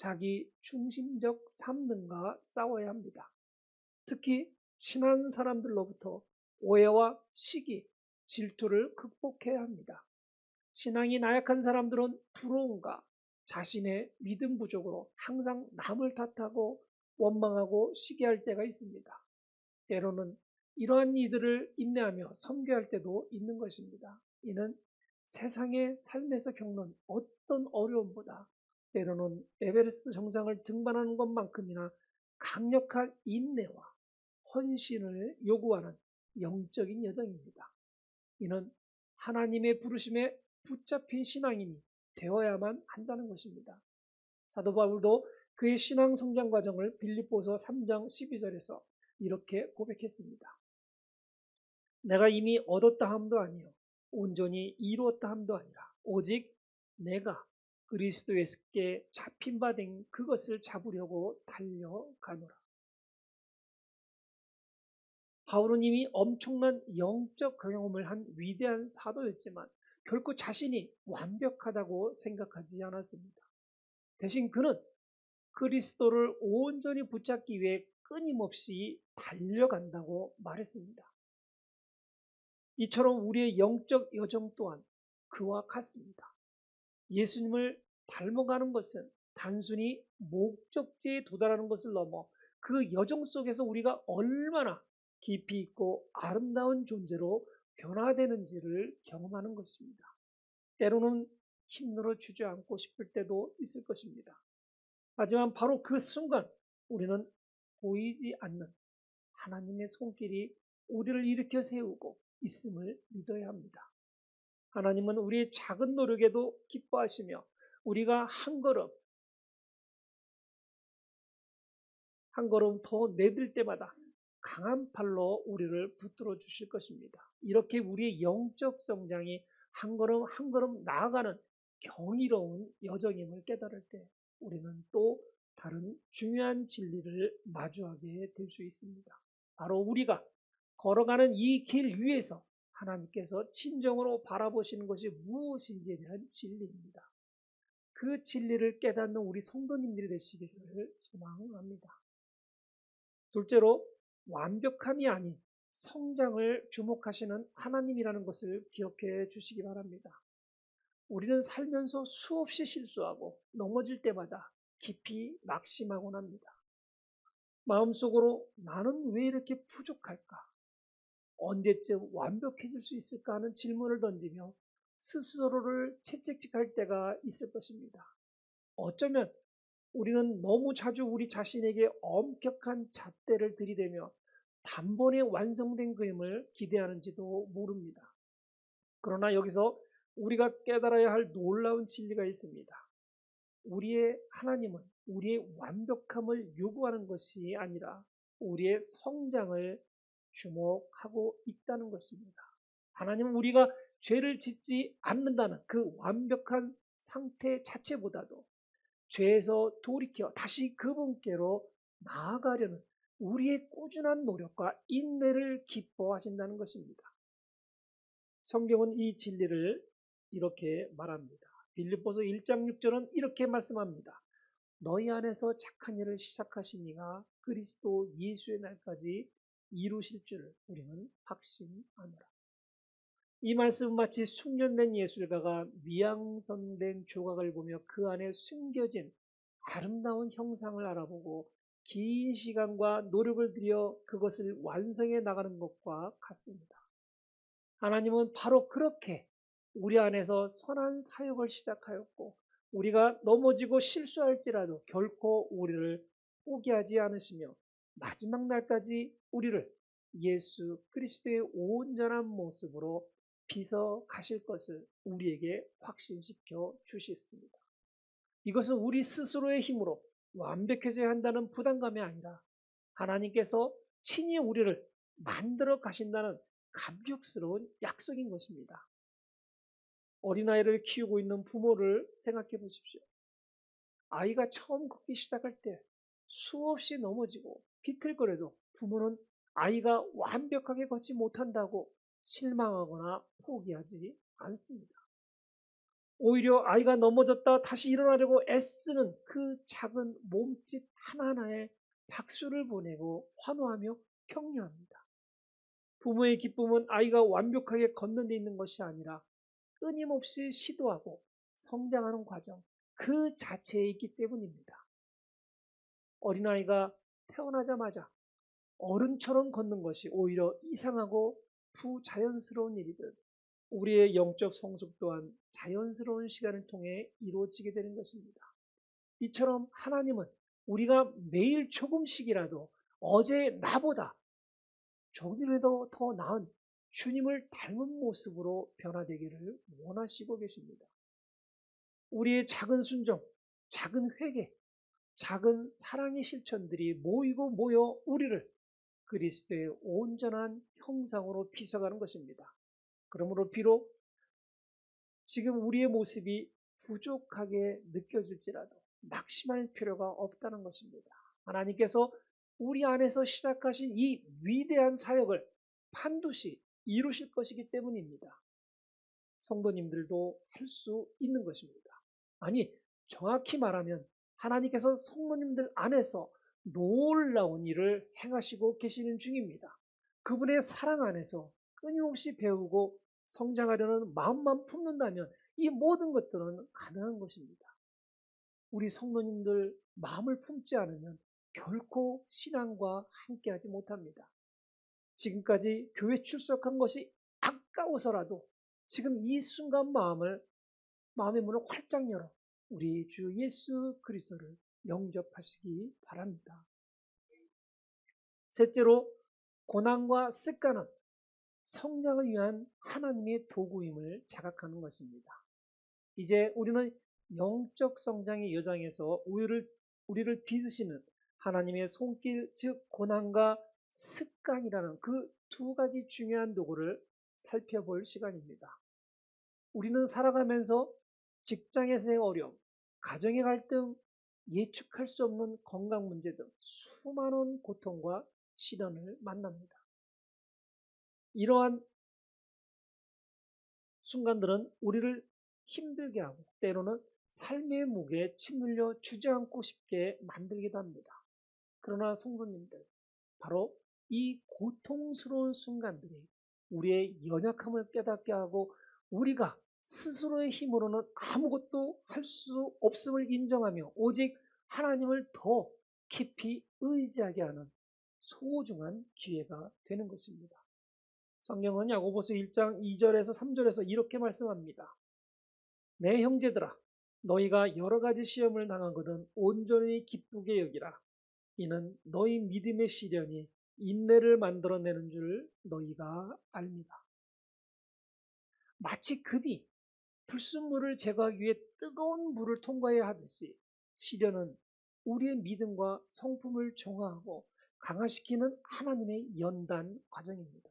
자기 중심적 삶 등과 싸워야 합니다. 특히 친한 사람들로부터 오해와 시기, 질투를 극복해야 합니다. 신앙이 나약한 사람들은 부러움과 자신의 믿음 부족으로 항상 남을 탓하고 원망하고 시기할 때가 있습니다. 때로는 이러한 이들을 인내하며 섬겨할 때도 있는 것입니다. 이는 세상의 삶에서 겪는 어떤 어려움보다 때로는 에베레스트 정상을 등반하는 것만큼이나 강력한 인내와 헌신을 요구하는 영적인 여정입니다. 이는 하나님의 부르심에 붙잡힌 신앙인이 되어야만 한다는 것입니다. 사도 바울도 그의 신앙 성장 과정을 빌립보서 3장 12절에서 이렇게 고백했습니다. 내가 이미 얻었다 함도 아니요 온전히 이루었다 함도 아니라 오직 내가 그리스도에게 잡힌 바 된 그것을 잡으려고 달려가노라. 바울은 이미 엄청난 영적 경험을 한 위대한 사도였지만 결코 자신이 완벽하다고 생각하지 않았습니다. 대신 그는 그리스도를 온전히 붙잡기 위해 끊임없이 달려간다고 말했습니다. 이처럼 우리의 영적 여정 또한 그와 같습니다. 예수님을 닮아가는 것은 단순히 목적지에 도달하는 것을 넘어 그 여정 속에서 우리가 얼마나 깊이 있고 아름다운 존재로 변화되는지를 경험하는 것입니다. 때로는 힘들어 주저앉고 싶을 때도 있을 것입니다. 하지만 바로 그 순간 우리는 보이지 않는 하나님의 손길이 우리를 일으켜 세우고 있음을 믿어야 합니다. 하나님은 우리의 작은 노력에도 기뻐하시며 우리가 한 걸음 더 내딜 때마다 강한 팔로 우리를 붙들어 주실 것입니다. 이렇게 우리의 영적 성장이 한 걸음 한 걸음 나아가는 경이로운 여정임을 깨달을 때 우리는 또 다른 중요한 진리를 마주하게 될 수 있습니다. 바로 우리가 걸어가는 이 길 위에서 하나님께서 진정으로 바라보시는 것이 무엇인지에 대한 진리입니다. 그 진리를 깨닫는 우리 성도님들이 되시기를 소망합니다. 둘째로 완벽함이 아닌 성장을 주목하시는 하나님이라는 것을 기억해 주시기 바랍니다. 우리는 살면서 수없이 실수하고 넘어질 때마다 깊이 낙심하곤 합니다. 마음속으로 나는 왜 이렇게 부족할까? 언제쯤 완벽해질 수 있을까 하는 질문을 던지며 스스로를 채찍질할 때가 있을 것입니다. 어쩌면 우리는 너무 자주 우리 자신에게 엄격한 잣대를 들이대며 단번에 완성된 그림을 기대하는지도 모릅니다. 그러나 여기서 우리가 깨달아야 할 놀라운 진리가 있습니다. 우리의 하나님은 우리의 완벽함을 요구하는 것이 아니라 우리의 성장을 주목하고 있다는 것입니다. 하나님은 우리가 죄를 짓지 않는다는 그 완벽한 상태 자체보다도 죄에서 돌이켜 다시 그분께로 나아가려는 우리의 꾸준한 노력과 인내를 기뻐하신다는 것입니다. 성경은 이 진리를 이렇게 말합니다. 빌립보서 1장 6절은 이렇게 말씀합니다. 너희 안에서 착한 일을 시작하신 이가 그리스도 예수의 날까지 이루실 줄 우리는 확신하노라. 이 말씀은 마치 숙련된 예술가가 미양선된 조각을 보며 그 안에 숨겨진 아름다운 형상을 알아보고 긴 시간과 노력을 들여 그것을 완성해 나가는 것과 같습니다. 하나님은 바로 그렇게 우리 안에서 선한 사역을 시작하였고 우리가 넘어지고 실수할지라도 결코 우리를 포기하지 않으시며 마지막 날까지 우리를 예수 그리스도의 온전한 모습으로 빚어 가실 것을 우리에게 확신시켜 주셨습니다. 이것은 우리 스스로의 힘으로 완벽해져야 한다는 부담감이 아니라 하나님께서 친히 우리를 만들어 가신다는 감격스러운 약속인 것입니다. 어린아이를 키우고 있는 부모를 생각해 보십시오. 아이가 처음 걷기 시작할 때 수없이 넘어지고 비틀거려도 부모는 아이가 완벽하게 걷지 못한다고 실망하거나 포기하지 않습니다. 오히려 아이가 넘어졌다 다시 일어나려고 애쓰는 그 작은 몸짓 하나하나에 박수를 보내고 환호하며 격려합니다. 부모의 기쁨은 아이가 완벽하게 걷는 데 있는 것이 아니라 끊임없이 시도하고 성장하는 과정 그 자체에 있기 때문입니다. 어린아이가 태어나자마자 어른처럼 걷는 것이 오히려 이상하고 부자연스러운 일이듯 우리의 영적 성숙 또한 자연스러운 시간을 통해 이루어지게 되는 것입니다. 이처럼 하나님은 우리가 매일 조금씩이라도 어제 나보다 조금이라도 더 나은 주님을 닮은 모습으로 변화되기를 원하시고 계십니다. 우리의 작은 순종, 작은 회개, 작은 사랑의 실천들이 모이고 모여 우리를 그리스도의 온전한 형상으로 빚어가는 것입니다. 그러므로 비록 지금 우리의 모습이 부족하게 느껴질지라도 낙심할 필요가 없다는 것입니다. 하나님께서 우리 안에서 시작하신 이 위대한 사역을 반드시 이루실 것이기 때문입니다. 성도님들도 할 수 있는 것입니다. 아니, 정확히 말하면 하나님께서 성도님들 안에서 놀라운 일을 행하시고 계시는 중입니다. 그분의 사랑 안에서 끊임없이 배우고 성장하려는 마음만 품는다면 이 모든 것들은 가능한 것입니다. 우리 성도님들 마음을 품지 않으면 결코 신앙과 함께하지 못합니다. 지금까지 교회 출석한 것이 아까워서라도 지금 이 순간 마음의 문을 활짝 열어 우리 주 예수 그리스도를 영접하시기 바랍니다. 셋째로, 고난과 습관은 성장을 위한 하나님의 도구임을 자각하는 것입니다. 이제 우리는 영적 성장의 여정에서 우리를 빚으시는 하나님의 손길, 즉 고난과 습관이라는 그 두 가지 중요한 도구를 살펴볼 시간입니다. 우리는 살아가면서 직장에서의 어려움, 가정의 갈등, 예측할 수 없는 건강 문제 등 수많은 고통과 시련을 만납니다. 이러한 순간들은 우리를 힘들게 하고 때로는 삶의 무게에 짓눌려 주저앉고 싶게 만들기도 합니다. 그러나 성도님들, 바로 이 고통스러운 순간들이 우리의 연약함을 깨닫게 하고 우리가 스스로의 힘으로는 아무것도 할 수 없음을 인정하며 오직 하나님을 더 깊이 의지하게 하는 소중한 기회가 되는 것입니다. 성경은 야고보서 1장 2절에서 3절에서 이렇게 말씀합니다. 내 형제들아, 너희가 여러 가지 시험을 당하거든 온전히 기쁘게 여기라. 이는 너희 믿음의 시련이 인내를 만들어내는 줄 너희가 압니다. 마치 금이 불순물을 제거하기 위해 뜨거운 물을 통과해야 하듯이 시련은 우리의 믿음과 성품을 정화하고 강화시키는 하나님의 연단 과정입니다.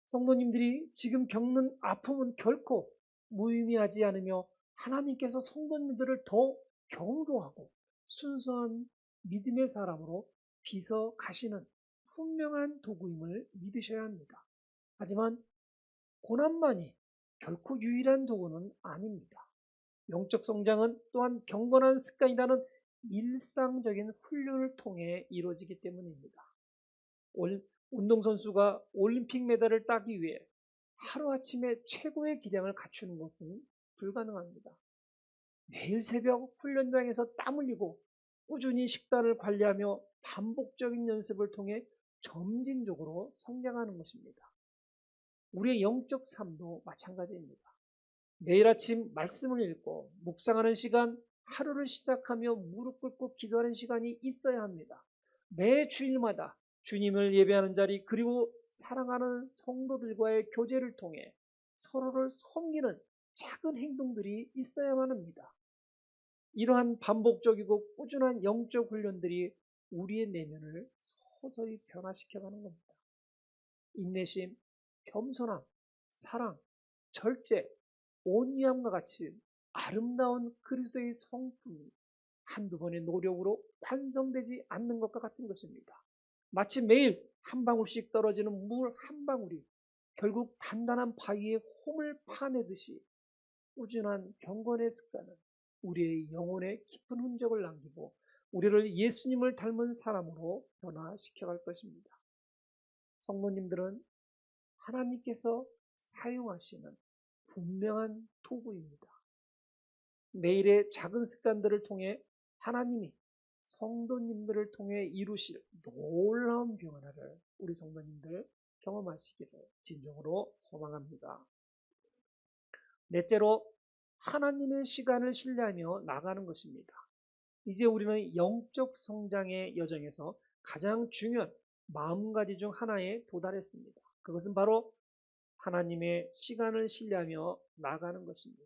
성도님들이 지금 겪는 아픔은 결코 무의미하지 않으며 하나님께서 성도님들을 더 경도하고 순수한 믿음의 사람으로 빚어 가시는 분명한 도구임을 믿으셔야 합니다. 하지만 고난만이 결코 유일한 도구는 아닙니다. 영적 성장은 또한 경건한 습관이라는 일상적인 훈련을 통해 이루어지기 때문입니다. 운동선수가 올림픽 메달을 따기 위해 하루아침에 최고의 기량을 갖추는 것은 불가능합니다. 매일 새벽 훈련장에서 땀 흘리고 꾸준히 식단을 관리하며 반복적인 연습을 통해 점진적으로 성장하는 것입니다. 우리의 영적 삶도 마찬가지입니다. 매일 아침 말씀을 읽고 묵상하는 시간, 하루를 시작하며 무릎 꿇고 기도하는 시간이 있어야 합니다. 매 주일마다 주님을 예배하는 자리 그리고 사랑하는 성도들과의 교제를 통해 서로를 섬기는 작은 행동들이 있어야만 합니다. 이러한 반복적이고 꾸준한 영적 훈련들이 우리의 내면을 서서히 변화시켜가는 겁니다. 인내심, 겸손함, 사랑, 절제, 온유함과 같이 아름다운 그리스도의 성품이 한두 번의 노력으로 완성되지 않는 것과 같은 것입니다. 마치 매일 한 방울씩 떨어지는 물 한 방울이 결국 단단한 바위에 홈을 파내듯이 꾸준한 경건의 습관은 우리의 영혼에 깊은 흔적을 남기고 우리를 예수님을 닮은 사람으로 변화시켜갈 것입니다. 성도님들은 하나님께서 사용하시는 분명한 도구입니다. 매일의 작은 습관들을 통해 하나님이 성도님들을 통해 이루실 놀라운 변화를 우리 성도님들 경험하시기를 진정으로 소망합니다. 넷째로 하나님의 시간을 신뢰하며 나가는 것입니다. 이제 우리는 영적 성장의 여정에서 가장 중요한 마음가짐 중 하나에 도달했습니다. 그것은 바로 하나님의 시간을 신뢰하며 나가는 것입니다.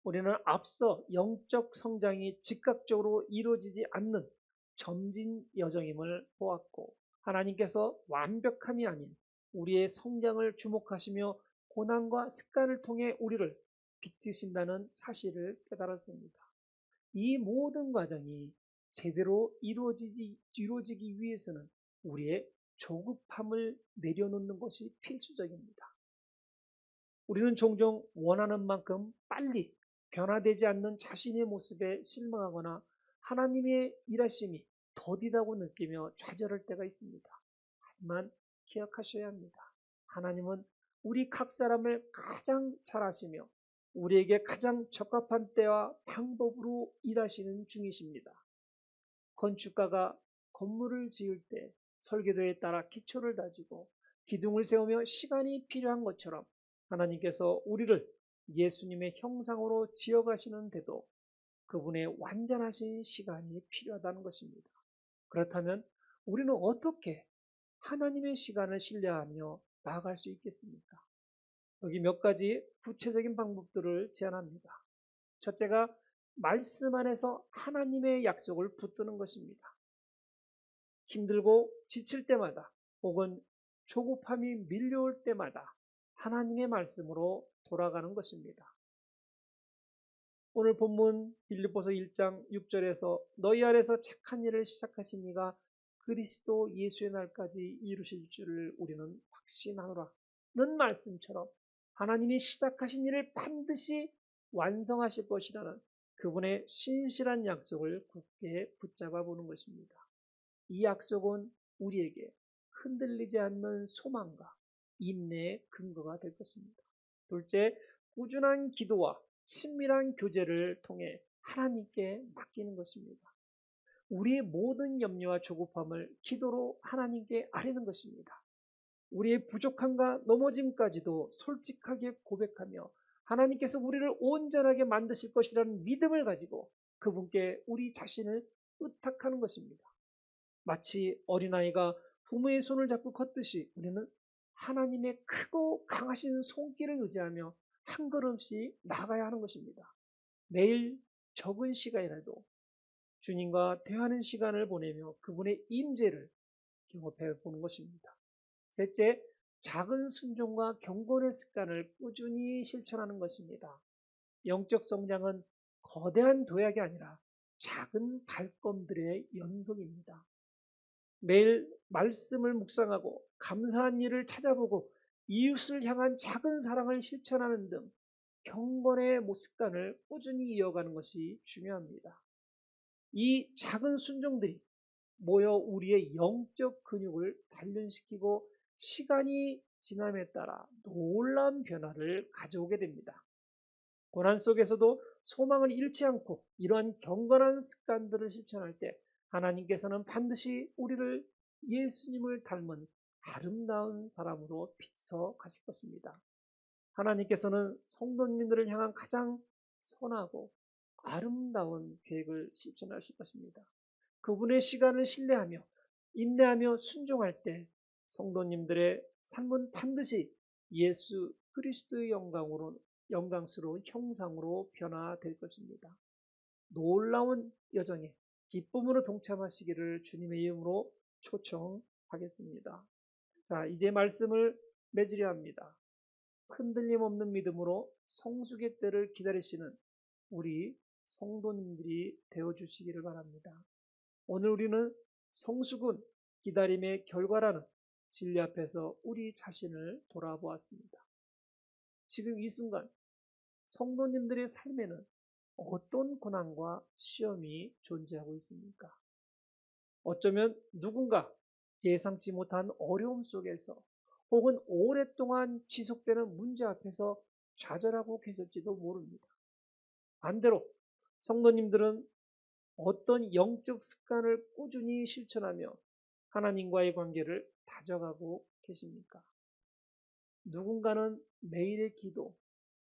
우리는 앞서 영적 성장이 즉각적으로 이루어지지 않는 점진 여정임을 보았고, 하나님께서 완벽함이 아닌 우리의 성장을 주목하시며 고난과 습관을 통해 우리를 빚으신다는 사실을 깨달았습니다. 이 모든 과정이 제대로 이루어지기 위해서는 우리의 조급함을 내려놓는 것이 필수적입니다. 우리는 종종 원하는 만큼 빨리 변화되지 않는 자신의 모습에 실망하거나 하나님의 일하심이 더디다고 느끼며 좌절할 때가 있습니다. 하지만 기억하셔야 합니다. 하나님은 우리 각 사람을 가장 잘 아시며 우리에게 가장 적합한 때와 방법으로 일하시는 중이십니다. 건축가가 건물을 지을 때 설계도에 따라 기초를 다지고 기둥을 세우며 시간이 필요한 것처럼 하나님께서 우리를 예수님의 형상으로 지어가시는데도 그분의 완전하신 시간이 필요하다는 것입니다. 그렇다면 우리는 어떻게 하나님의 시간을 신뢰하며 나아갈 수 있겠습니까? 여기 몇 가지 구체적인 방법들을 제안합니다. 첫째가 말씀 안에서 하나님의 약속을 붙드는 것입니다. 힘들고 지칠 때마다 혹은 조급함이 밀려올 때마다 하나님의 말씀으로 돌아가는 것입니다. 오늘 본문 빌립보서 1장 6절에서 너희 안에서 착한 일을 시작하신 이가 그리스도 예수의 날까지 이루실 줄을 우리는 확신하노라는 말씀처럼 하나님이 시작하신 일을 반드시 완성하실 것이라는 그분의 신실한 약속을 굳게 붙잡아 보는 것입니다. 이 약속은 우리에게 흔들리지 않는 소망과 인내의 근거가 될 것입니다. 둘째, 꾸준한 기도와 친밀한 교제를 통해 하나님께 맡기는 것입니다. 우리의 모든 염려와 조급함을 기도로 하나님께 아뢰는 것입니다. 우리의 부족함과 넘어짐까지도 솔직하게 고백하며 하나님께서 우리를 온전하게 만드실 것이라는 믿음을 가지고 그분께 우리 자신을 의탁하는 것입니다. 마치 어린아이가 부모의 손을 잡고 걷듯이 우리는 하나님의 크고 강하신 손길을 의지하며 한 걸음씩 나가야 하는 것입니다. 매일 적은 시간이라도 주님과 대화하는 시간을 보내며 그분의 임재를 경험해 보는 것입니다. 셋째, 작은 순종과 경건의 습관을 꾸준히 실천하는 것입니다. 영적 성장은 거대한 도약이 아니라 작은 발걸음들의 연속입니다. 매일 말씀을 묵상하고 감사한 일을 찾아보고 이웃을 향한 작은 사랑을 실천하는 등 경건의 습관을 꾸준히 이어가는 것이 중요합니다. 이 작은 순종들이 모여 우리의 영적 근육을 단련시키고 시간이 지남에 따라 놀라운 변화를 가져오게 됩니다. 고난 속에서도 소망을 잃지 않고 이러한 경건한 습관들을 실천할 때 하나님께서는 반드시 우리를 예수님을 닮은 아름다운 사람으로 빚어 가실 것입니다. 하나님께서는 성도님들을 향한 가장 선하고 아름다운 계획을 실천하실 것입니다. 그분의 시간을 신뢰하며 인내하며 순종할 때 성도님들의 삶은 반드시 예수 그리스도의 영광스러운 형상으로 변화될 것입니다. 놀라운 여정에 기쁨으로 동참하시기를 주님의 이름으로 초청하겠습니다. 자, 이제 말씀을 맺으려 합니다. 흔들림 없는 믿음으로 성숙의 때를 기다리시는 우리 성도님들이 되어주시기를 바랍니다. 오늘 우리는 성숙은 기다림의 결과라는 진리 앞에서 우리 자신을 돌아보았습니다. 지금 이 순간 성도님들의 삶에는 어떤 고난과 시험이 존재하고 있습니까? 어쩌면 누군가 예상치 못한 어려움 속에서 혹은 오랫동안 지속되는 문제 앞에서 좌절하고 계실지도 모릅니다. 반대로 성도님들은 어떤 영적 습관을 꾸준히 실천하며 하나님과의 관계를 다져가고 계십니까? 누군가는 매일의 기도,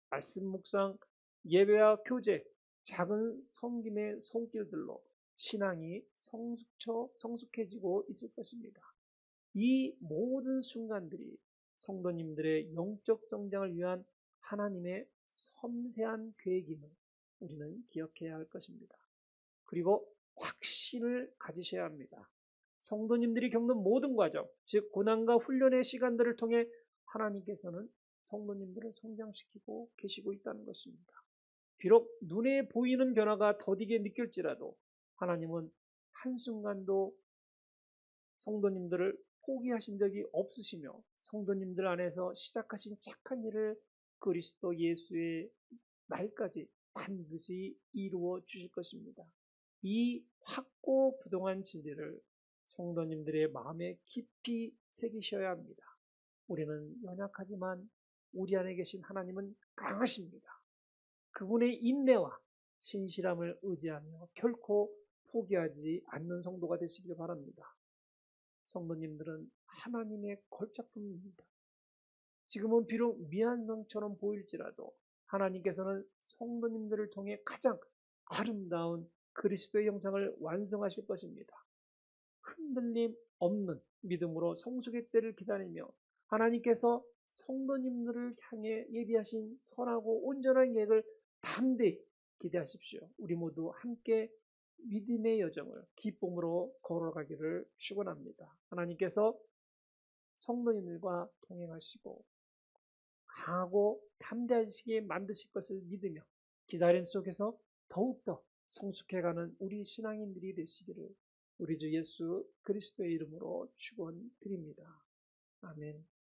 말씀 묵상, 예배와 교제, 작은 섬김의 손길들로 신앙이 성숙해지고 있을 것입니다. 이 모든 순간들이 성도님들의 영적 성장을 위한 하나님의 섬세한 계획임을 우리는 기억해야 할 것입니다. 그리고 확신을 가지셔야 합니다. 성도님들이 겪는 모든 과정, 즉 고난과 훈련의 시간들을 통해 하나님께서는 성도님들을 성장시키고 계시고 있다는 것입니다. 비록 눈에 보이는 변화가 더디게 느낄지라도 하나님은 한순간도 성도님들을 포기하신 적이 없으시며 성도님들 안에서 시작하신 착한 일을 그리스도 예수의 날까지 반드시 이루어 주실 것입니다. 이 확고부동한 진리를 성도님들의 마음에 깊이 새기셔야 합니다. 우리는 연약하지만 우리 안에 계신 하나님은 강하십니다. 그분의 인내와 신실함을 의지하며 결코 포기하지 않는 성도가 되시길 바랍니다. 성도님들은 하나님의 걸작품입니다. 지금은 비록 미완성처럼 보일지라도 하나님께서는 성도님들을 통해 가장 아름다운 그리스도의 형상을 완성하실 것입니다. 흔들림 없는 믿음으로 성숙의 때를 기다리며 하나님께서 성도님들을 향해 예비하신 선하고 온전한 계획을 담대히 기대하십시오. 우리 모두 함께 믿음의 여정을 기쁨으로 걸어가기를 축원합니다. 하나님께서 성도님들과 동행하시고 강하고 담대하시게 만드실 것을 믿으며 기다림 속에서 더욱더 성숙해가는 우리 신앙인들이 되시기를 우리 주 예수 그리스도의 이름으로 축원드립니다. 아멘.